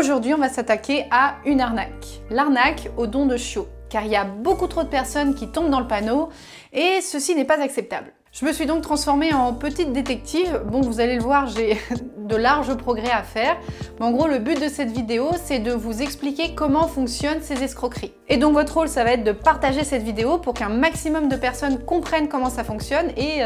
Aujourd'hui, on va s'attaquer à une arnaque. L'arnaque au don de chiots. Car il y a beaucoup trop de personnes qui tombent dans le panneau et ceci n'est pas acceptable. Je me suis donc transformée en petite détective. Bon, vous allez le voir, j'ai de larges progrès à faire. Mais en gros, le but de cette vidéo, c'est de vous expliquer comment fonctionnent ces escroqueries. Et donc votre rôle, ça va être de partager cette vidéo pour qu'un maximum de personnes comprennent comment ça fonctionne et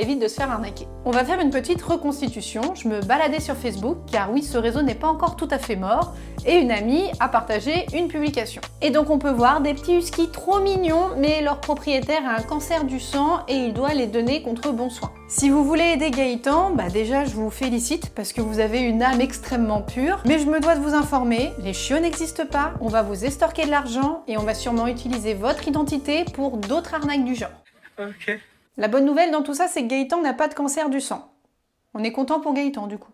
évite de se faire arnaquer. On va faire une petite reconstitution. Je me baladais sur Facebook, car oui, ce réseau n'est pas encore tout à fait mort, et une amie a partagé une publication. Et donc on peut voir des petits huskies trop mignons, mais leur propriétaire a un cancer du sang et il doit les donner contre bon soin. Si vous voulez aider Gaëtan, déjà je vous félicite parce que vous avez une âme extrêmement pure, mais je me dois de vous informer, les chiots n'existent pas, on va vous estorquer de l'argent et on va sûrement utiliser votre identité pour d'autres arnaques du genre. Ok. La bonne nouvelle dans tout ça, c'est que Gaëtan n'a pas de cancer du sang. On est content pour Gaëtan du coup.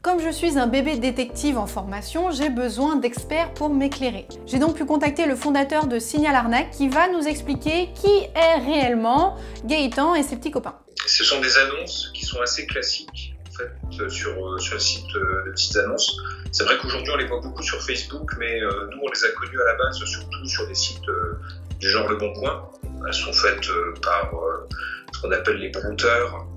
Comme je suis un bébé détective en formation, j'ai besoin d'experts pour m'éclairer. J'ai donc pu contacter le fondateur de Signal Arnaque qui va nous expliquer qui est réellement Gaëtan et ses petits copains. Ce sont des annonces qui sont assez classiques en fait, sur le site de petites annonces. C'est vrai qu'aujourd'hui on les voit beaucoup sur Facebook, mais nous on les a connus à la base surtout sur des sites du genre Le Bon Coin. Elles sont faites par ce qu'on appelle les brouteurs.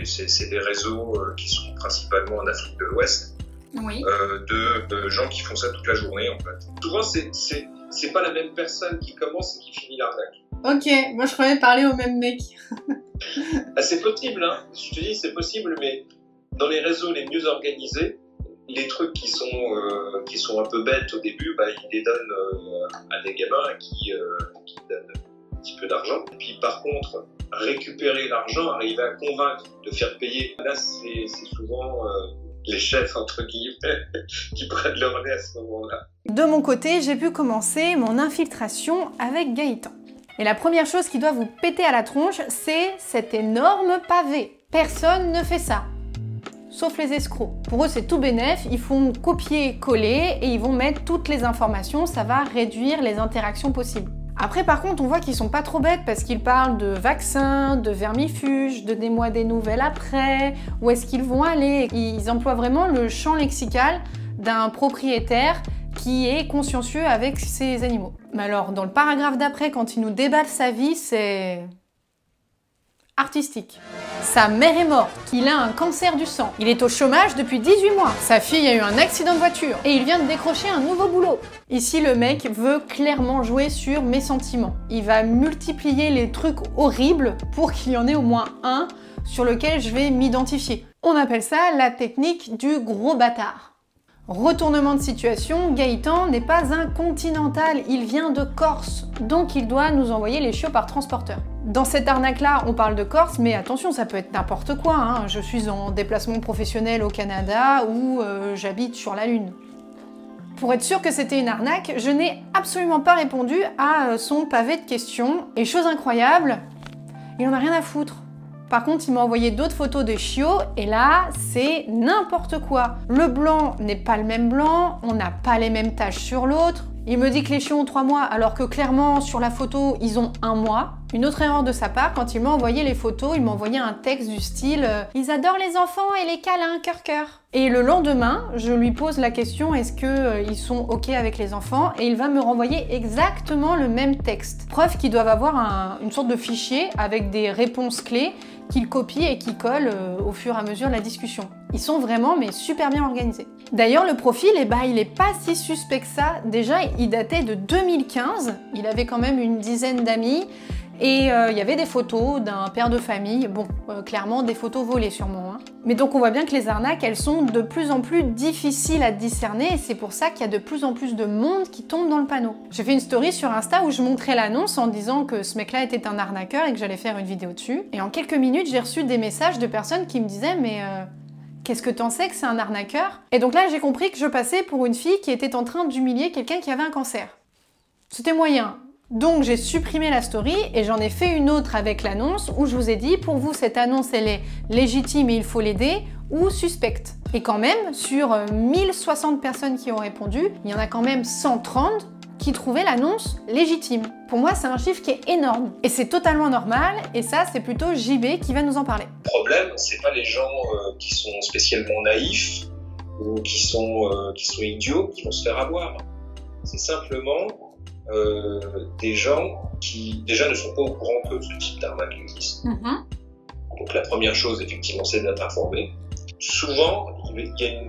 C'est des réseaux qui sont principalement en Afrique de l'Ouest, oui. de gens qui font ça toute la journée en fait. Souvent c'est pas la même personne qui commence et qui finit l'arnaque. Ok, moi je croyais parler au même mec. C'est possible, hein. Je te dis c'est possible, mais dans les réseaux les mieux organisés, les trucs qui sont un peu bêtes au début, ils les donnent à des gamins qui donnent un petit peu d'argent. Et puis par contre, récupérer l'argent, arriver à convaincre de faire payer, là c'est souvent les chefs entre guillemets qui prennent leur nez à ce moment-là. De mon côté, j'ai pu commencer mon infiltration avec Gaëtan. Et la première chose qui doit vous péter à la tronche, c'est cet énorme pavé. Personne ne fait ça. Sauf les escrocs. Pour eux, c'est tout bénef, ils font copier-coller et ils vont mettre toutes les informations, ça va réduire les interactions possibles. Après, par contre, on voit qu'ils sont pas trop bêtes parce qu'ils parlent de vaccins, de vermifuges, de donnez-moi des nouvelles après, où est-ce qu'ils vont aller. Ils emploient vraiment le champ lexical d'un propriétaire qui est consciencieux avec ses animaux. Mais alors, dans le paragraphe d'après, quand il nous déballe sa vie, c'est artistique. Sa mère est morte, il a un cancer du sang, il est au chômage depuis 18 mois, sa fille a eu un accident de voiture et il vient de décrocher un nouveau boulot. Ici, le mec veut clairement jouer sur mes sentiments. Il va multiplier les trucs horribles pour qu'il y en ait au moins un sur lequel je vais m'identifier. On appelle ça la technique du gros bâtard. Retournement de situation, Gaëtan n'est pas un continental, il vient de Corse, donc il doit nous envoyer les chiots par transporteur. Dans cette arnaque-là, on parle de Corse, mais attention, ça peut être n'importe quoi, hein. Je suis en déplacement professionnel au Canada ou j'habite sur la Lune. Pour être sûr que c'était une arnaque, je n'ai absolument pas répondu à son pavé de questions, et chose incroyable, il en a rien à foutre. Par contre, il m'a envoyé d'autres photos de chiots et là, c'est n'importe quoi. Le blanc n'est pas le même blanc, on n'a pas les mêmes taches sur l'autre. Il me dit que les chiots ont 3 mois alors que clairement, sur la photo, ils ont 1 mois. Une autre erreur de sa part, quand il m'a envoyé les photos, il m'a envoyé un texte du style « Ils adorent les enfants et les câlins, cœur cœur ». Et le lendemain, je lui pose la question « Est-ce qu'ils sont OK avec les enfants ?» Et il va me renvoyer exactement le même texte. Preuve qu'ils doivent avoir une sorte de fichier avec des réponses clés qu'il copie et qui colle au fur et à mesure de la discussion. Ils sont vraiment super bien organisés. D'ailleurs, le profil, il est pas si suspect que ça. Déjà, il datait de 2015, il avait quand même une dizaine d'amis, et il y avait des photos d'un père de famille, clairement des photos volées sûrement. Hein. Mais donc on voit bien que les arnaques, elles sont de plus en plus difficiles à discerner, et c'est pour ça qu'il y a de plus en plus de monde qui tombe dans le panneau. J'ai fait une story sur Insta où je montrais l'annonce en disant que ce mec-là était un arnaqueur et que j'allais faire une vidéo dessus. Et en quelques minutes, j'ai reçu des messages de personnes qui me disaient « Mais qu'est-ce que t'en sais que c'est un arnaqueur ?» Et donc là, j'ai compris que je passais pour une fille qui était en train d'humilier quelqu'un qui avait un cancer. C'était moyen. Donc j'ai supprimé la story et j'en ai fait une autre avec l'annonce où je vous ai dit pour vous cette annonce elle est légitime et il faut l'aider ou suspecte. Et quand même sur 1060 personnes qui ont répondu, il y en a quand même 130 qui trouvaient l'annonce légitime. Pour moi c'est un chiffre qui est énorme et c'est totalement normal et ça c'est plutôt JB qui va nous en parler. Le problème c'est pas les gens qui sont spécialement naïfs ou qui sont idiots, qui vont se faire avoir. C'est simplement des gens qui déjà ne sont pas au courant que ce type d'arnaque existe. Donc la première chose, effectivement, c'est d'être informé. Souvent, il y a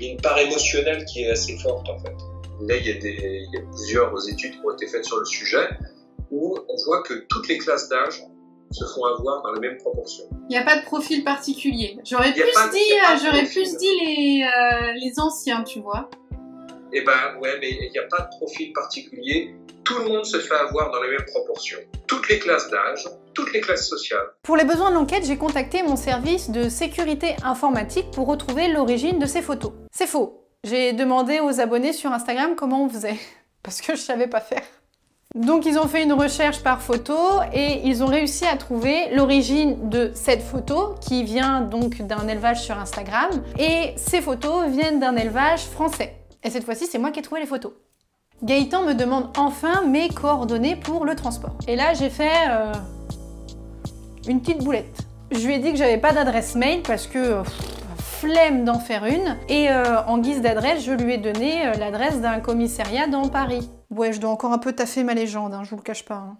une part émotionnelle qui est assez forte, en fait. Là, il y a plusieurs études qui ont été faites sur le sujet, où on voit que toutes les classes d'âge se font avoir dans la même proportion. Il n'y a pas de profil particulier. J'aurais plus dit les anciens, tu vois. Eh ben, ouais, mais il n'y a pas de profil particulier. Tout le monde se fait avoir dans les mêmes proportions. Toutes les classes d'âge, toutes les classes sociales. Pour les besoins de l'enquête, j'ai contacté mon service de sécurité informatique pour retrouver l'origine de ces photos. C'est faux. J'ai demandé aux abonnés sur Instagram comment on faisait, parce que je savais pas faire. Donc ils ont fait une recherche par photo et ils ont réussi à trouver l'origine de cette photo qui vient donc d'un élevage sur Instagram et ces photos viennent d'un élevage français. Et cette fois-ci, c'est moi qui ai trouvé les photos. Gaëtan me demande enfin mes coordonnées pour le transport. Et là, j'ai fait une petite boulette. Je lui ai dit que j'avais pas d'adresse mail parce que flemme d'en faire une. Et en guise d'adresse, je lui ai donné l'adresse d'un commissariat dans Paris. Ouais, je dois encore un peu taffer ma légende, hein, je vous le cache pas. Hein.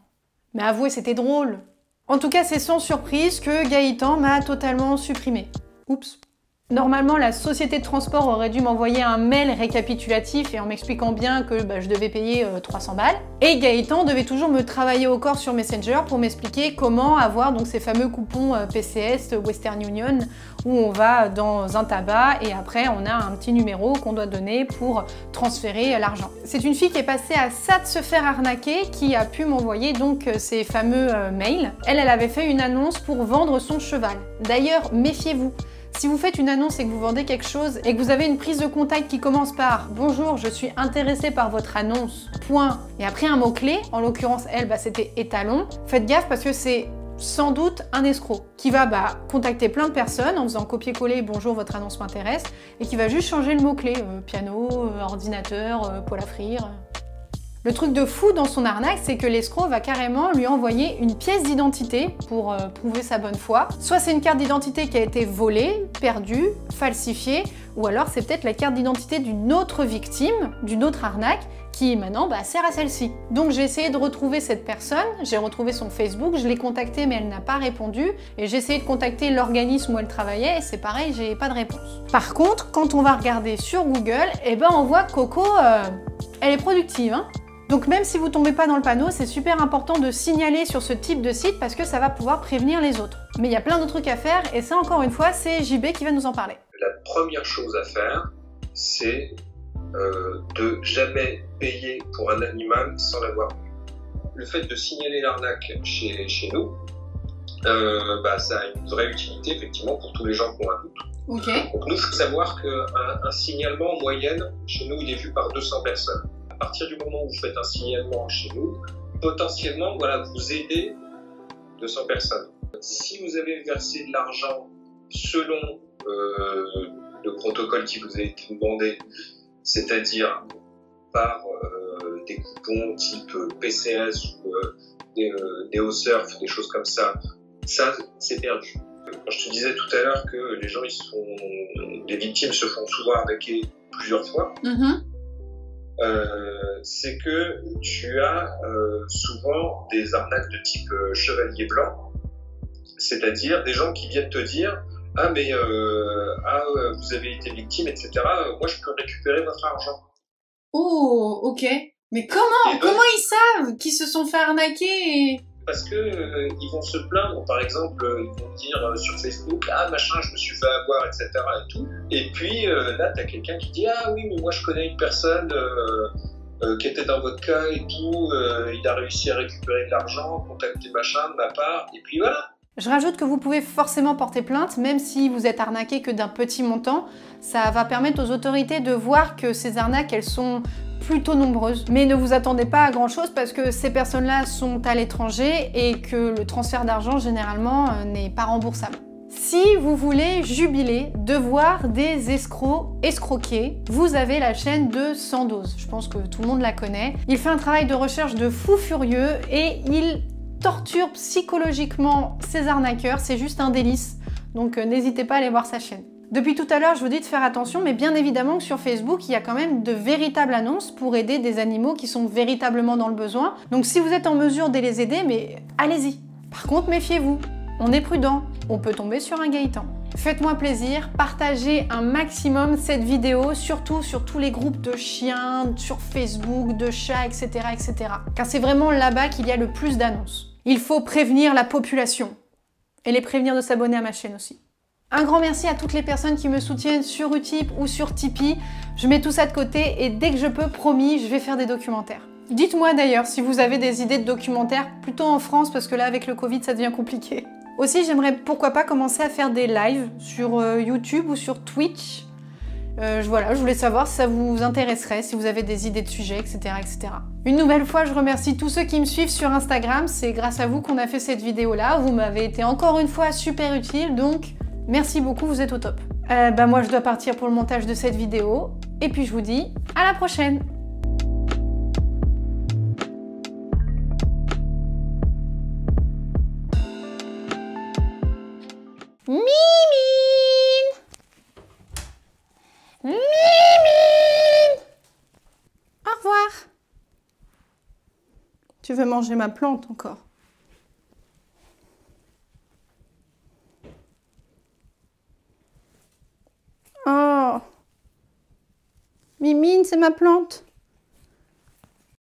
Mais avouez, c'était drôle. En tout cas, c'est sans surprise que Gaëtan m'a totalement supprimé. Oups. Normalement, la société de transport aurait dû m'envoyer un mail récapitulatif et en m'expliquant bien que je devais payer 300 balles. Et Gaëtan devait toujours me travailler au corps sur Messenger pour m'expliquer comment avoir donc ces fameux coupons PCS, Western Union, où on va dans un tabac et après on a un petit numéro qu'on doit donner pour transférer l'argent. C'est une fille qui est passée à ça de se faire arnaquer qui a pu m'envoyer donc ces fameux mails. Elle avait fait une annonce pour vendre son cheval. D'ailleurs, méfiez-vous. Si vous faites une annonce et que vous vendez quelque chose et que vous avez une prise de contact qui commence par « Bonjour, je suis intéressée par votre annonce, point » et après un mot-clé, en l'occurrence elle, c'était étalon, faites gaffe parce que c'est sans doute un escroc qui va contacter plein de personnes en faisant copier-coller « Bonjour, votre annonce m'intéresse » et qui va juste changer le mot-clé piano, ordinateur, poêle à frire. Le truc de fou dans son arnaque, c'est que l'escroc va carrément lui envoyer une pièce d'identité pour prouver sa bonne foi. Soit c'est une carte d'identité qui a été volée, perdue, falsifiée, ou alors c'est peut-être la carte d'identité d'une autre victime, d'une autre arnaque, qui maintenant sert à celle-ci. Donc j'ai essayé de retrouver cette personne, j'ai retrouvé son Facebook, je l'ai contactée mais elle n'a pas répondu, et j'ai essayé de contacter l'organisme où elle travaillait, et c'est pareil, j'ai pas de réponse. Par contre, quand on va regarder sur Google, on voit que Coco, elle est productive, hein. Donc même si vous tombez pas dans le panneau, c'est super important de signaler sur ce type de site parce que ça va pouvoir prévenir les autres. Mais il y a plein d'autres trucs à faire et ça encore une fois, c'est JB qui va nous en parler. La première chose à faire, c'est de jamais payer pour un animal sans l'avoir vu. Le fait de signaler l'arnaque chez nous, ça a une vraie utilité effectivement pour tous les gens qui ont un doute. Okay. Donc nous, il faut savoir qu'un signalement en moyenne, chez nous, il est vu par 200 personnes. À partir du moment où vous faites un signalement chez nous, potentiellement, vous aidez 200 personnes. Si vous avez versé de l'argent selon le protocole qui vous a été demandé, c'est-à-dire par des coupons type PCS ou des Surf, des choses comme ça, c'est perdu. Quand je te disais tout à l'heure que les gens, les victimes se font souvent arnaquer plusieurs fois, c'est que tu as souvent des arnaques de type chevalier blanc, c'est-à-dire des gens qui viennent te dire « Ah mais vous avez été victime, etc. Moi je peux récupérer votre argent. » Oh, ok. Mais comment ils savent qu'ils se sont fait arnaquer Parce que ils vont se plaindre, par exemple, ils vont dire sur Facebook « Ah machin, je me suis fait avoir, etc. » et tout. Et puis là, t'as quelqu'un qui dit « Ah oui, mais moi je connais une personne qui était dans votre cas et tout, il a réussi à récupérer de l'argent, contactez machin de ma part, et puis voilà. » Je rajoute que vous pouvez forcément porter plainte, même si vous êtes arnaqué que d'un petit montant. Ça va permettre aux autorités de voir que ces arnaques, elles sont plutôt nombreuses. Mais ne vous attendez pas à grand chose parce que ces personnes-là sont à l'étranger et que le transfert d'argent, généralement, n'est pas remboursable. Si vous voulez jubiler de voir des escrocs escroquer, vous avez la chaîne de Sandoz. Je pense que tout le monde la connaît. Il fait un travail de recherche de fou furieux et il torture psychologiquement ces arnaqueurs. C'est juste un délice. Donc n'hésitez pas à aller voir sa chaîne. Depuis tout à l'heure, je vous dis de faire attention, mais bien évidemment que sur Facebook, il y a quand même de véritables annonces pour aider des animaux qui sont véritablement dans le besoin. Donc si vous êtes en mesure de les aider, mais allez-y. Par contre, méfiez-vous. On est prudent. On peut tomber sur un Gaëtan. Faites-moi plaisir, partagez un maximum cette vidéo, surtout sur tous les groupes de chiens, sur Facebook, de chats, etc. etc. Car c'est vraiment là-bas qu'il y a le plus d'annonces. Il faut prévenir la population. Et les prévenir de s'abonner à ma chaîne aussi. Un grand merci à toutes les personnes qui me soutiennent sur Utip ou sur Tipeee. Je mets tout ça de côté et dès que je peux, promis, je vais faire des documentaires. Dites-moi d'ailleurs si vous avez des idées de documentaires, plutôt en France parce que là avec le Covid ça devient compliqué. Aussi j'aimerais pourquoi pas commencer à faire des lives sur YouTube ou sur Twitch. Voilà, je voulais savoir si ça vous intéresserait, si vous avez des idées de sujets, etc., etc. Une nouvelle fois, je remercie tous ceux qui me suivent sur Instagram. C'est grâce à vous qu'on a fait cette vidéo-là. Vous m'avez été encore une fois super utile, donc merci beaucoup, vous êtes au top. Moi, je dois partir pour le montage de cette vidéo. Et puis, je vous dis à la prochaine. Mimine! Mimine! Au revoir. Tu veux manger ma plante encore? Oh! Mimine, c'est ma plante.